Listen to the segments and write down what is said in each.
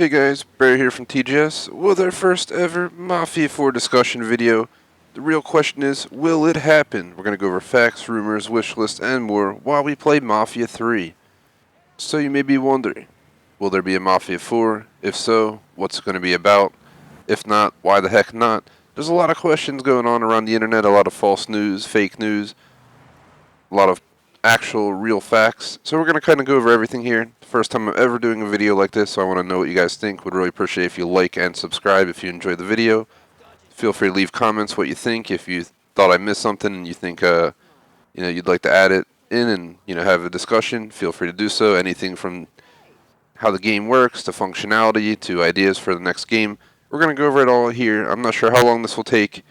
Hey guys, Barry here from TGS with our first ever Mafia 4 discussion video. The real question is, will it happen? We're going to go over facts, rumors, wish lists, and more while we play Mafia 3. So you may be wondering, will there be a Mafia 4? If so, what's it going to be about? If not, why the heck not? There's a lot of questions going on around the internet, a lot of false news, fake news, a lot of actual real facts. So we're going to kind of go over everything here. First time I'm ever doing a video like this, so I want to know what you guys think. Would really appreciate if you like and subscribe if you enjoyed the video. Feel free to leave comments what you think. If you thought I missed something and you think you'd like to add it in and have a discussion, feel free to do so. Anything from how the game works to functionality to ideas for the next game. We're going to go over it all here. I'm not sure how long this will take,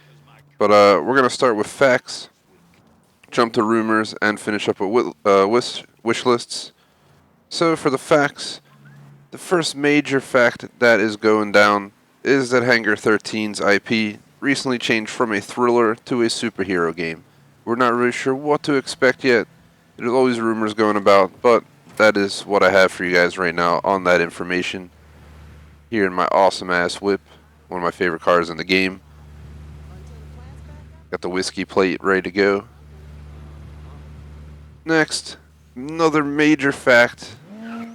but we're going to start with facts, jump to rumors, and finish up with wish lists. So for the facts, the first major fact that is going down is that Hangar 13's IP recently changed from a thriller to a superhero game. We're not really sure what to expect yet. There's always rumors going about, but that is what I have for you guys right now on that information. Here in my awesome ass whip, one of my favorite cars in the game. Got the whiskey plate ready to go. Next, another major fact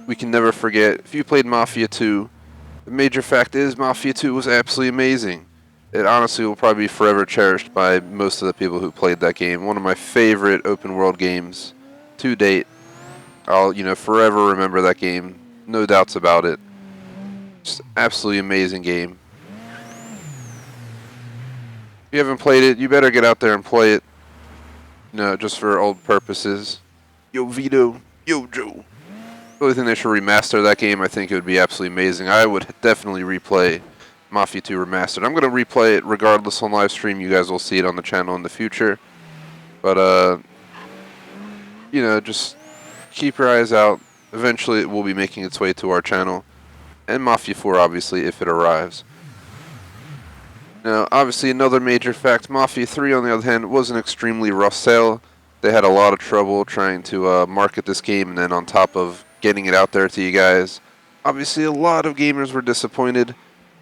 we can never forget. If you played Mafia 2, the major fact is Mafia 2 was absolutely amazing. It honestly will probably be forever cherished by most of the people who played that game. One of my favorite open world games to date. I'll forever remember that game. No doubts about it. Just absolutely amazing game. If you haven't played it, you better get out there and play it. Just for old purposes. Yo Vito, yo Joe. I really think they should remaster that game. I think it would be absolutely amazing. I would definitely replay Mafia 2 Remastered. I'm going to replay it regardless on live stream. You guys will see it on the channel in the future. But, just keep your eyes out. Eventually it will be making its way to our channel. And Mafia 4, obviously, if it arrives. Now, obviously, another major fact, Mafia 3, on the other hand, was an extremely rough sale. They had a lot of trouble trying to market this game, and then on top of getting it out there to you guys, obviously a lot of gamers were disappointed.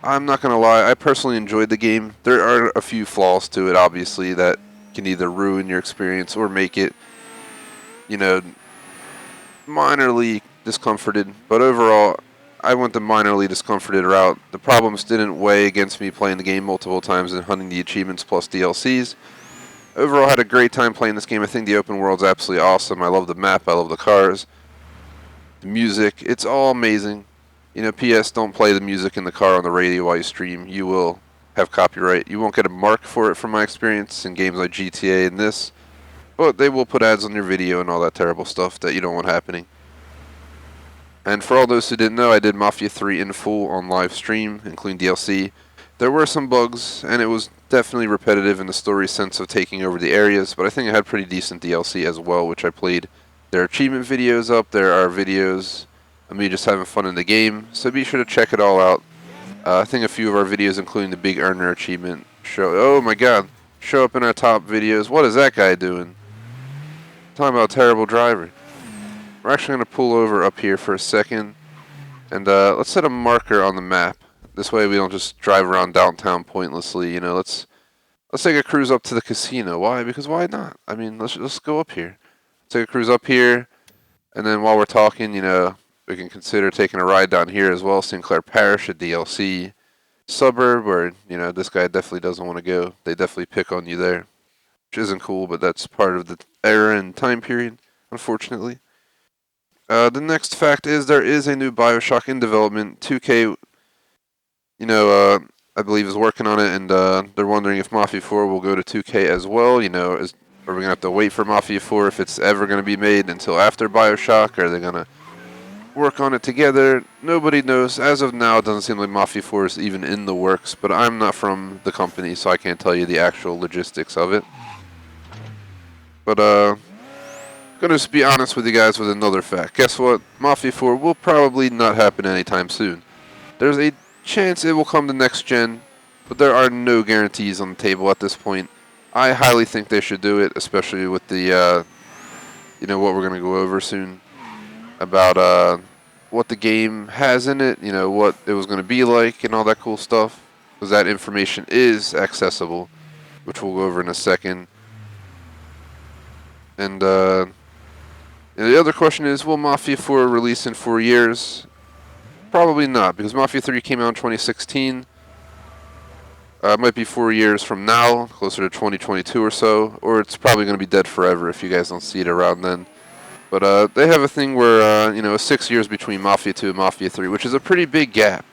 I'm not going to lie, I personally enjoyed the game. There are a few flaws to it, obviously, that can either ruin your experience or make it, minorly discomforted. But overall, I went the minorly discomforted route. The problems didn't weigh against me playing the game multiple times and hunting the achievements plus DLCs. Overall, I had a great time playing this game. I think the open world's absolutely awesome. I love the map. I love the cars. The music. It's all amazing. P.S. Don't play the music in the car on the radio while you stream. You will have copyright. You won't get a mark for it from my experience in games like GTA and this. But they will put ads on your video and all that terrible stuff that you don't want happening. And for all those who didn't know, I did Mafia 3 in full on live stream, including DLC. There were some bugs, and it was definitely repetitive in the story sense of taking over the areas, but I think it had pretty decent DLC as well, which I played. There are achievement videos up, there are videos of me just having fun in the game, so be sure to check it all out. I think a few of our videos, including the Big Earner achievement, show up in our top videos. What is that guy doing? Talking about a terrible driver. We're actually going to pull over up here for a second, and let's set a marker on the map. This way we don't just drive around downtown pointlessly. Let's take a cruise up to the casino. Why? Because why not? I mean, let's go up here. Take a cruise up here, and then while we're talking, we can consider taking a ride down here as well. Sinclair Parish, a DLC suburb where this guy definitely doesn't want to go. They definitely pick on you there, which isn't cool, but that's part of the era and time period, unfortunately. The next fact is there is a new BioShock in development. 2K, I believe is working on it, and they're wondering if Mafia 4 will go to 2K as well. Are we going to have to wait for Mafia 4 if it's ever going to be made until after BioShock? Are they going to work on it together? Nobody knows. As of now, it doesn't seem like Mafia 4 is even in the works, but I'm not from the company, so I can't tell you the actual logistics of it. But, gonna just be honest with you guys with another fact. Guess what? Mafia 4 will probably not happen anytime soon. There's a chance it will come to next gen, but there are no guarantees on the table at this point. I highly think they should do it, especially with the, what we're gonna go over soon about what the game has in it, what it was going to be like and all that cool stuff, because that information is accessible, which we'll go over in a second. And the other question is, will Mafia 4 release in 4 years? Probably not, because Mafia 3 came out in 2016. It might be 4 years from now, closer to 2022 or so, or it's probably going to be dead forever if you guys don't see it around then. But they have a thing where, 6 years between Mafia 2 and Mafia 3, which is a pretty big gap,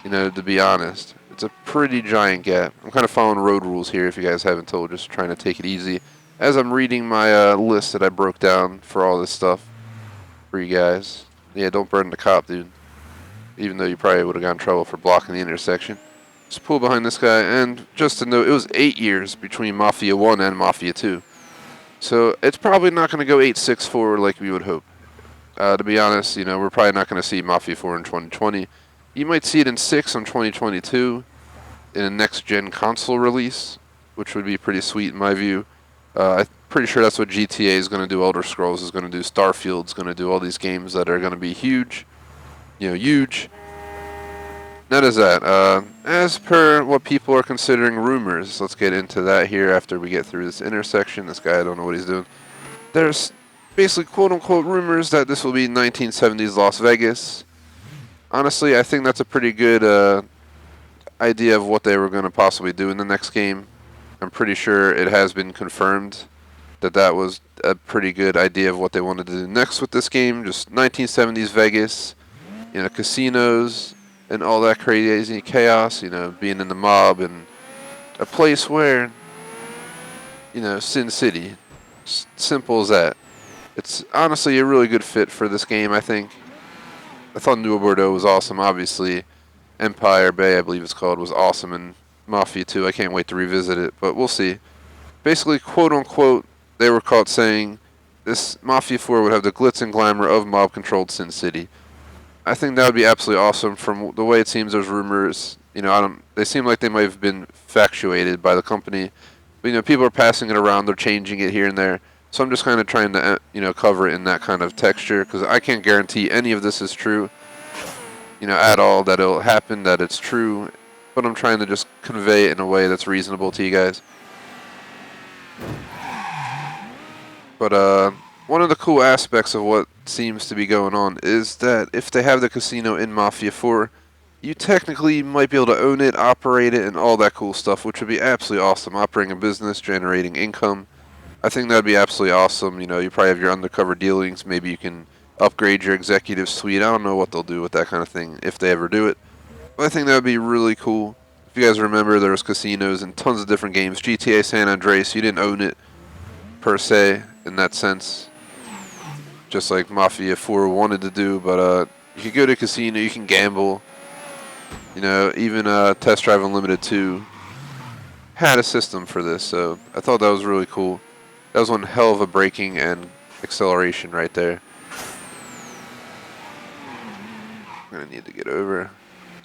to be honest. It's a pretty giant gap. I'm kind of following road rules here, if you guys haven't told, just trying to take it easy. As I'm reading my list that I broke down for all this stuff for you guys. Yeah, don't burn the cop, dude. Even though you probably would have gotten in trouble for blocking the intersection. Just pull behind this guy, and just to note, it was 8 years between Mafia 1 and Mafia 2. So it's probably not going to go 8-6 forward like we would hope. To be honest, we're probably not going to see Mafia 4 in 2020. You might see it in 6 in 2022 in a next-gen console release, which would be pretty sweet in my view. I'm pretty sure that's what GTA is going to do, Elder Scrolls is going to do, Starfield's going to do, all these games that are going to be huge. Huge. That is that. As per what people are considering rumors, let's get into that here after we get through this intersection. This guy, I don't know what he's doing. There's basically quote-unquote rumors that this will be 1970s Las Vegas. Honestly, I think that's a pretty good idea of what they were going to possibly do in the next game. I'm pretty sure it has been confirmed that that was a pretty good idea of what they wanted to do next with this game. Just 1970s Vegas, casinos and all that crazy chaos, being in the mob and a place where, Sin City. Simple as that. It's honestly a really good fit for this game, I think. I thought New Bordeaux was awesome, obviously. Empire Bay, I believe it's called, was awesome in Mafia 2. I can't wait to revisit it, but we'll see. Basically, quote-unquote, they were caught saying this Mafia 4 would have the glitz and glamour of mob-controlled Sin City. I think that would be absolutely awesome. From the way it seems, there's rumors. They seem like they might have been factuated by the company. But, people are passing it around. They're changing it here and there. So I'm just kind of trying to, cover it in that kind of texture. Because I can't guarantee any of this is true, at all. That it'll happen, that it's true. But I'm trying to just convey it in a way that's reasonable to you guys. But, one of the cool aspects of what seems to be going on is that if they have the casino in Mafia 4, you technically might be able to own it, operate it, and all that cool stuff, which would be absolutely awesome. Operating a business, generating income. I think that would be absolutely awesome. You probably have your undercover dealings. Maybe you can upgrade your executive suite. I don't know what they'll do with that kind of thing if they ever do it. But I think that would be really cool. If you guys remember, there was casinos in tons of different games. GTA San Andreas, you didn't own it per se in that sense. Just like Mafia 4 wanted to do, but you can go to a casino, you can gamble. Even Test Drive Unlimited 2 had a system for this, so I thought that was really cool. That was one hell of a braking and acceleration right there. I'm going to need to get over,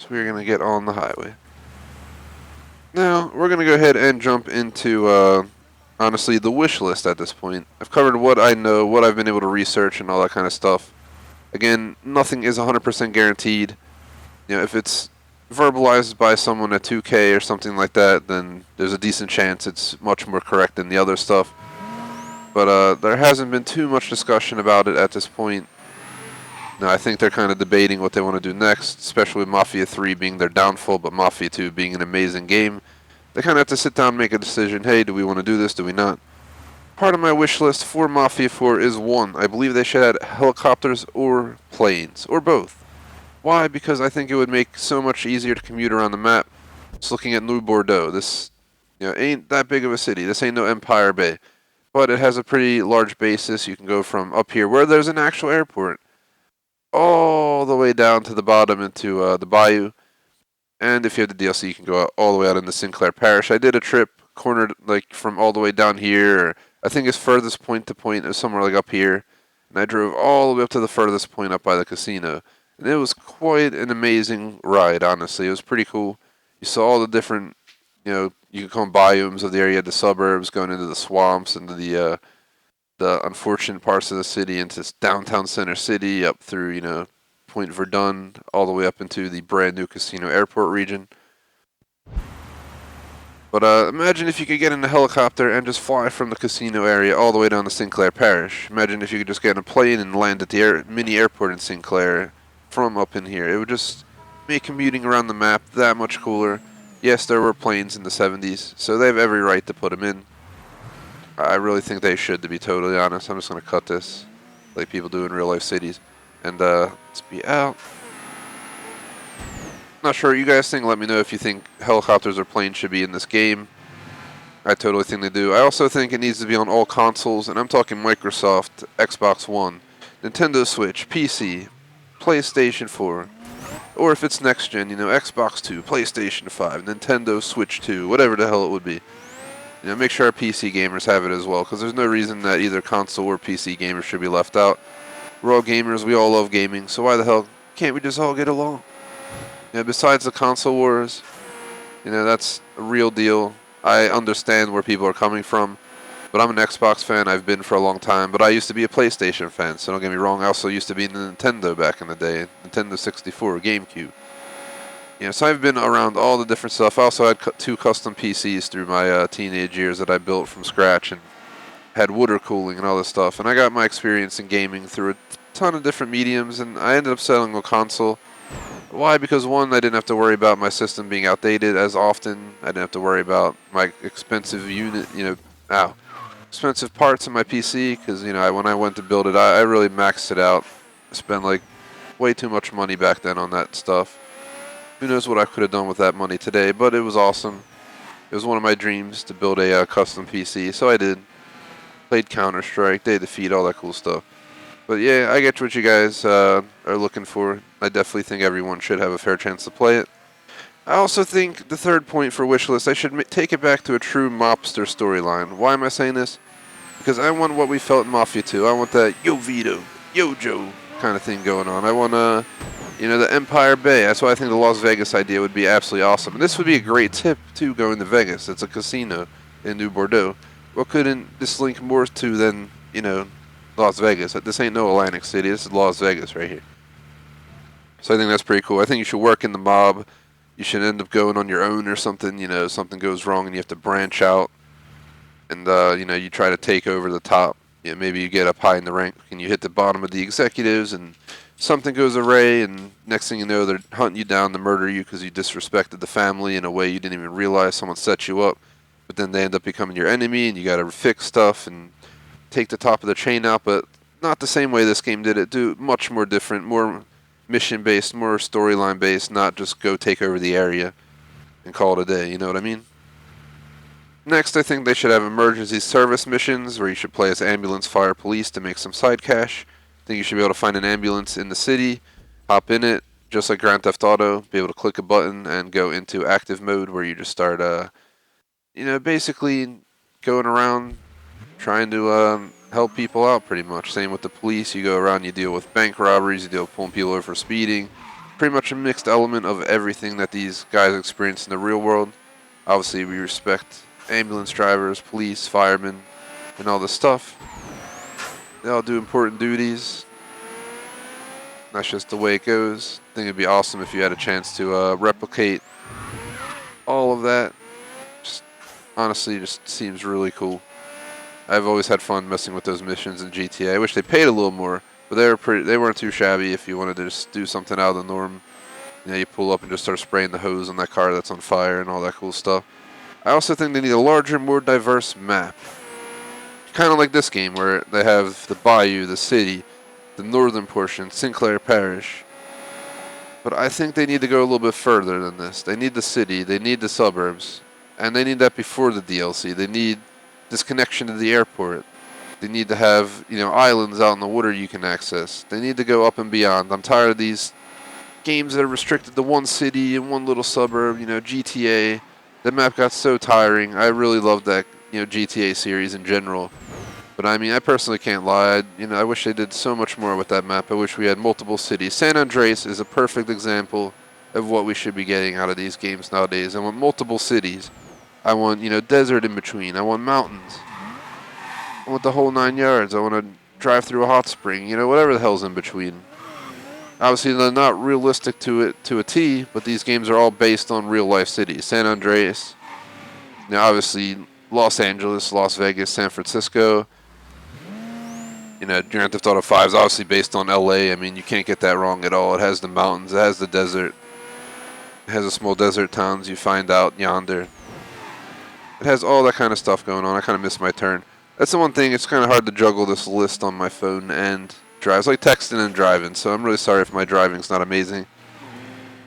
so we're going to get on the highway. Now, we're going to go ahead and jump into honestly, the wish list at this point. I've covered what I know, what I've been able to research, and all that kind of stuff. Again, nothing is 100% guaranteed. If it's verbalized by someone at 2K or something like that, then there's a decent chance it's much more correct than the other stuff. But there hasn't been too much discussion about it at this point. I think they're kind of debating what they want to do next, especially with Mafia 3 being their downfall, but Mafia 2 being an amazing game. They kind of have to sit down and make a decision. Hey, do we want to do this? Do we not? Part of my wish list for Mafia 4 is 1. I believe they should add helicopters or planes, or both. Why? Because I think it would make so much easier to commute around the map. Just looking at New Bordeaux, this ain't that big of a city. This ain't no Empire Bay. But it has a pretty large basis. You can go from up here, where there's an actual airport, all the way down to the bottom into the bayou. And if you have the DLC, you can go all the way out into Sinclair Parish. I did a trip cornered from all the way down here. Or I think its furthest point to point is somewhere up here. And I drove all the way up to the furthest point up by the casino. And it was quite an amazing ride, honestly. It was pretty cool. You saw all the different, you could call them biomes of the area, the suburbs, going into the swamps, into the unfortunate parts of the city, into downtown center city, up through, Point Verdun all the way up into the brand new Casino Airport region. But imagine if you could get in a helicopter and just fly from the casino area all the way down to Sinclair Parish. Imagine if you could just get in a plane and land at the mini airport in Sinclair from up in here. It would just make commuting around the map that much cooler. Yes, there were planes in the 70s, so they have every right to put them in. I really think they should, to be totally honest. I'm just going to cut this like people do in real life cities. And let's be out. Not sure what you guys think. Let me know if you think helicopters or planes should be in this game. I totally think they do. I also think it needs to be on all consoles, and I'm talking Microsoft, Xbox One, Nintendo Switch, PC, PlayStation 4, or if it's next gen, Xbox 2, PlayStation 5, Nintendo Switch 2, whatever the hell it would be. Make sure our PC gamers have it as well, because there's no reason that either console or PC gamers should be left out. We're all gamers, we all love gaming, so why the hell can't we just all get along? Besides the console wars, that's a real deal. I understand where people are coming from, but I'm an Xbox fan. I've been for a long time, but I used to be a PlayStation fan, so don't get me wrong. I also used to be in the Nintendo back in the day, Nintendo 64, GameCube. So I've been around all the different stuff. I also had 2 custom PCs through my teenage years that I built from scratch and had water cooling and all this stuff. And I got my experience in gaming through a ton of different mediums, and I ended up selling a console. Why? Because one, I didn't have to worry about my system being outdated as often. I didn't have to worry about my expensive expensive parts in my PC. Because when I went to build it, I really maxed it out. I spent like way too much money back then on that stuff. Who knows what I could have done with that money today? But it was awesome. It was one of my dreams to build a custom PC, so I did. Played Counter-Strike, Day of Defeat, all that cool stuff. But yeah, I get what you guys are looking for. I definitely think everyone should have a fair chance to play it. I also think the third point for Wishlist, I should take it back to a true mobster storyline. Why am I saying this? Because I want what we felt in Mafia 2. I want that Yo Vito, Yo Joe kind of thing going on. I want the Empire Bay. That's why I think the Las Vegas idea would be absolutely awesome. And this would be a great tip, too, going to Vegas. It's a casino in New Bordeaux. What couldn't this link more to than, Las Vegas? This ain't no Atlantic City. This is Las Vegas right here. So I think that's pretty cool. I think you should work in the mob. You should end up going on your own or something. Something goes wrong and you have to branch out. And, you try to take over the top. Maybe you get up high in the rank and you hit the bottom of the executives and something goes awry, and next thing you know, they're hunting you down to murder you because you disrespected the family in a way you didn't even realize someone set you up. But then they end up becoming your enemy, and you got to fix stuff and take the top of the chain out. But not the same way this game did it. Do much more different, more mission-based, more storyline-based, not just go take over the area and call it a day. You know what I mean? Next, I think they should have emergency service missions where you should play as ambulance, fire, police to make some side cash. I think you should be able to find an ambulance in the city, hop in it, just like Grand Theft Auto, be able to click a button and go into active mode where you just start, basically going around trying to help people out pretty much. Same with the police. You go around, you deal with bank robberies, you deal with pulling people over for speeding. Pretty much a mixed element of everything that these guys experience in the real world. Obviously, we respect ambulance drivers, police, firemen, and all this stuff. They all do important duties. That's just the way it goes. I think it'd be awesome if you had a chance to replicate all of that. Honestly, just seems really cool. I've always had fun messing with those missions in GTA. I wish they paid a little more, but they weren't too shabby if you wanted to just do something out of the norm. You pull up and just start spraying the hose on that car that's on fire and all that cool stuff. I also think they need a larger, more diverse map. Kind of like this game, where they have the bayou, the city, the northern portion, Sinclair Parish. But I think they need to go a little bit further than this. They need the city, they need the suburbs, and they need that before the DLC. They need this connection to the airport. They need to have, islands out in the water you can access. They need to go up and beyond. I'm tired of these games that are restricted to one city and one little suburb, GTA. The map got so tiring. I really loved that, GTA series in general. But I personally can't lie. I wish they did so much more with that map. I wish we had multiple cities. San Andreas is a perfect example of what we should be getting out of these games nowadays. I want multiple cities. I want, desert in between. I want mountains. I want the whole 9 yards. I want to drive through a hot spring. Whatever the hell's in between. Obviously, they're not realistic to a T, but these games are all based on real life cities. San Andreas, obviously Los Angeles, Las Vegas, San Francisco. Grand Theft Auto 5 is obviously based on LA. I mean, you can't get that wrong at all. It has the mountains, it has the desert, it has the small desert towns you find out yonder. It has all that kind of stuff going on. I kind of missed my turn. That's the one thing. It's kind of hard to juggle this list on my phone and drive. It's like texting and driving, so I'm really sorry if my driving's not amazing.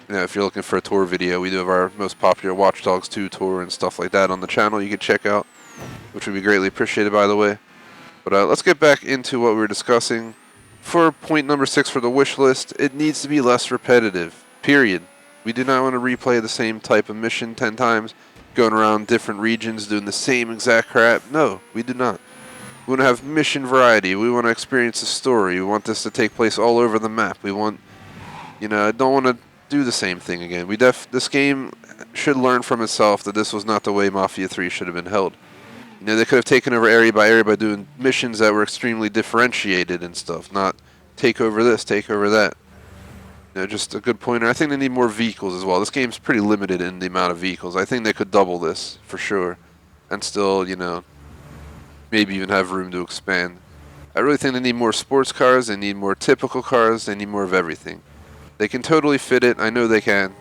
If you're looking for a tour video, we do have our most popular Watch Dogs 2 tour and stuff like that on the channel you can check out, which would be greatly appreciated, by the way. But let's get back into what we were discussing. For point number 6 for the wish list, it needs to be less repetitive, period. We do not want to replay the same type of mission 10 times, going around different regions doing the same exact crap. No, we do not. We want to have mission variety. We want to experience a story. We want this to take place all over the map. We want, I don't want to do the same thing again. This game should learn from itself that this was not the way Mafia 3 should have been held. They could have taken over area by area by doing missions that were extremely differentiated and stuff, not take over this, take over that. Just a good pointer. I think they need more vehicles as well. This game's pretty limited in the amount of vehicles. I think they could double this for sure, and still, maybe even have room to expand. I really think they need more sports cars. They need more typical cars. They need more of everything. They can totally fit it. I know they can.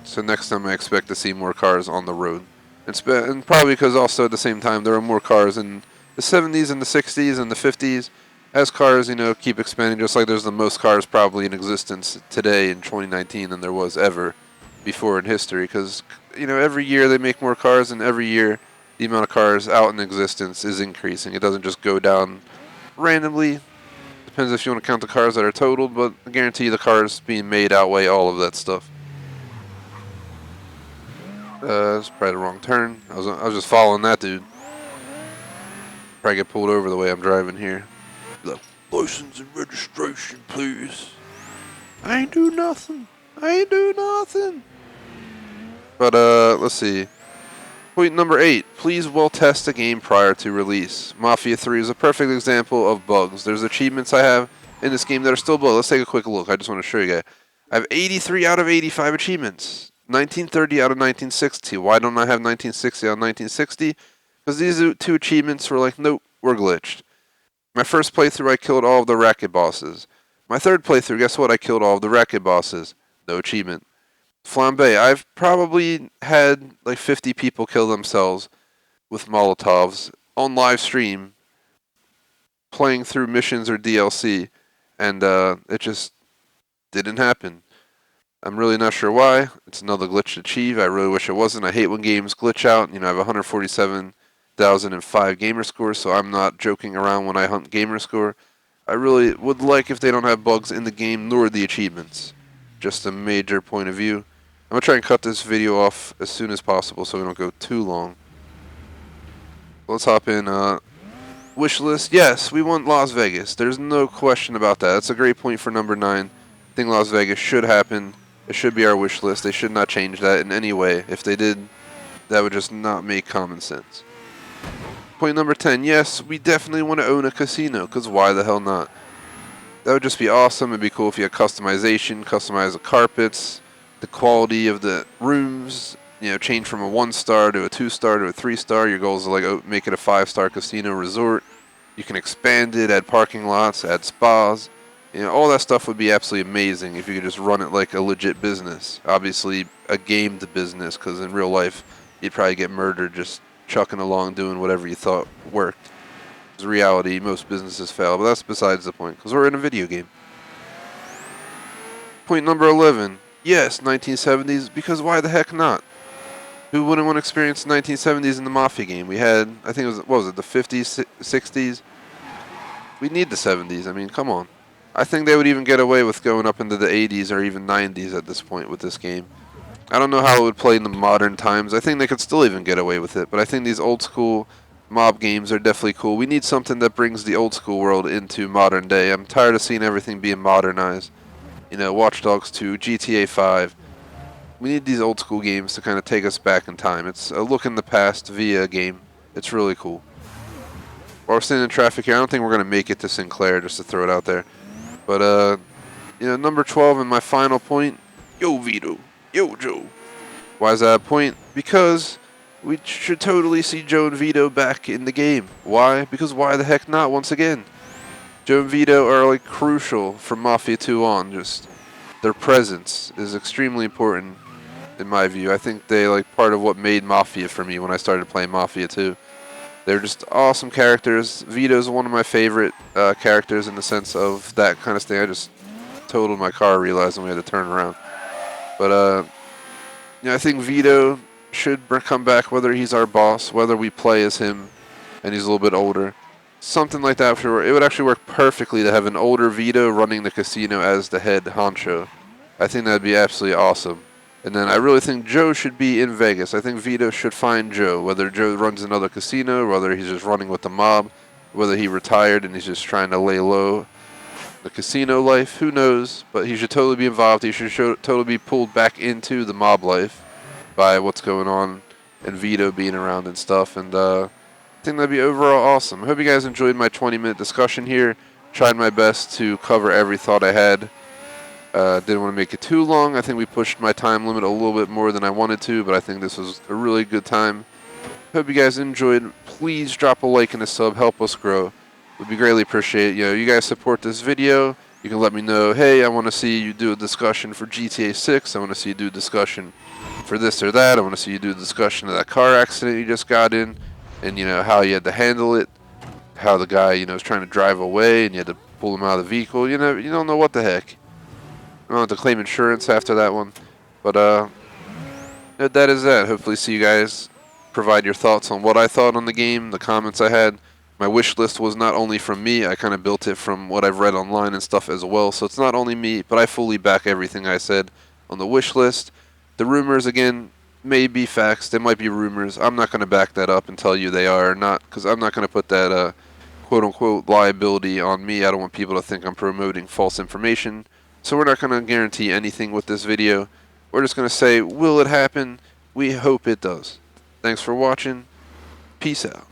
So next time I expect to see more cars on the road. And probably because also at the same time there are more cars in the 70s and the 60s and the 50s. As cars, keep expanding, just like there's the most cars probably in existence today in 2019 than there was ever before in history. Because, every year they make more cars, and every year the amount of cars out in existence is increasing. It doesn't just go down randomly. Depends if you want to count the cars that are totaled, but I guarantee the cars being made outweigh all of that stuff. That's probably the wrong turn. I was just following that dude. Probably get pulled over the way I'm driving here. The license and registration, please. I ain't do nothing. But let's see. Point number 8. Please well test the game prior to release. Mafia 3 is a perfect example of bugs. There's achievements I have in this game that are still bugged. Let's take a quick look. I just want to show you guys. I have 83 out of 85 achievements. 1930 out of 1960. Why don't I have 1960 out of 1960? Because these two achievements were like, nope, we're glitched. My first playthrough, I killed all of the racket bosses. My third playthrough, guess what? I killed all of the racket bosses. No achievement. Flambe, I've probably had like 50 people kill themselves with Molotovs on live stream, playing through missions or DLC, and it just didn't happen. I'm really not sure why. It's another glitch to achieve. I really wish it wasn't. I hate when games glitch out. I have 147,005 gamer score, so I'm not joking around when I hunt gamer score. I really would like if they don't have bugs in the game nor the achievements. Just a major point of view. I'm going to try and cut this video off as soon as possible so we don't go too long. Let's hop in. Wish list. Yes, we want Las Vegas. There's no question about that. That's a great point for number 9. I think Las Vegas should happen. It should be our wish list. They should not change that in any way. If they did, that would just not make common sense. Point number 10. Yes, we definitely want to own a casino, because why the hell not? That would just be awesome. It'd be cool if you had customization, customize the carpets, the quality of the rooms, change from a 1-star to a 2-star to a 3-star. Your goal is to make it a 5-star casino resort. You can expand it, add parking lots, add spas. All that stuff would be absolutely amazing if you could just run it like a legit business. Obviously, a gamed business, because in real life, you'd probably get murdered just chucking along doing whatever you thought worked. In reality, most businesses fail, but that's besides the point, because we're in a video game. Point number 11. Yes, 1970s, because why the heck not? Who wouldn't want to experience the 1970s in the Mafia game? We had, I think it was, what was it, the 50s, 60s? We need the 70s, I mean, come on. I think they would even get away with going up into the 80s or even 90s at this point with this game. I don't know how it would play in the modern times. I think they could still even get away with it, but I think these old school mob games are definitely cool. We need something that brings the old school world into modern day. I'm tired of seeing everything being modernized. Watch Dogs 2, GTA 5. We need these old school games to kind of take us back in time. It's a look in the past via a game. It's really cool. While we're sitting in traffic here, I don't think we're going to make it to Sinclair, just to throw it out there. But, Number 12 and my final point, yo Vito, yo Joe. Why is that a point? Because we should totally see Joe and Vito back in the game. Why? Because why the heck not once again? Joe and Vito are like crucial from Mafia 2 on. Just their presence is extremely important in my view. I think they like part of what made Mafia for me when I started playing Mafia 2. They're just awesome characters. Vito's one of my favorite characters in the sense of that kind of thing. I just totaled my car realizing we had to turn around. But I think Vito should come back, whether he's our boss, whether we play as him and he's a little bit older. Something like that. It would actually work perfectly to have an older Vito running the casino as the head honcho. I think that'd be absolutely awesome. And then I really think Joe should be in Vegas. I think Vito should find Joe, whether Joe runs another casino, whether he's just running with the mob, whether he retired and he's just trying to lay low. The casino life, who knows? But he should totally be involved. He should totally be pulled back into the mob life by what's going on and Vito being around and stuff. And I think that'd be overall awesome. I hope you guys enjoyed my 20-minute discussion here. Tried my best to cover every thought I had. Didn't want to make it too long. I think we pushed my time limit a little bit more than I wanted to, but I think this was a really good time. Hope you guys enjoyed. Please drop a like and a sub. Help us grow. Would be greatly appreciated. You guys support this video. You can let me know, hey, I want to see you do a discussion for GTA 6. I want to see you do a discussion for this or that. I want to see you do a discussion of that car accident you just got in and, how you had to handle it. How the guy, was trying to drive away and you had to pull him out of the vehicle. You don't know what the heck. I don't have to claim insurance after that one. But that is that. Hopefully see you guys provide your thoughts on what I thought on the game, the comments I had. My wish list was not only from me, I kind of built it from what I've read online and stuff as well. So it's not only me, but I fully back everything I said on the wish list. The rumors, again, may be facts. They might be rumors. I'm not going to back that up and tell you they are or not, because I'm not going to put that quote-unquote liability on me. I don't want people to think I'm promoting false information. So we're not going to guarantee anything with this video. We're just going to say, will it happen? We hope it does. Thanks for watching. Peace out.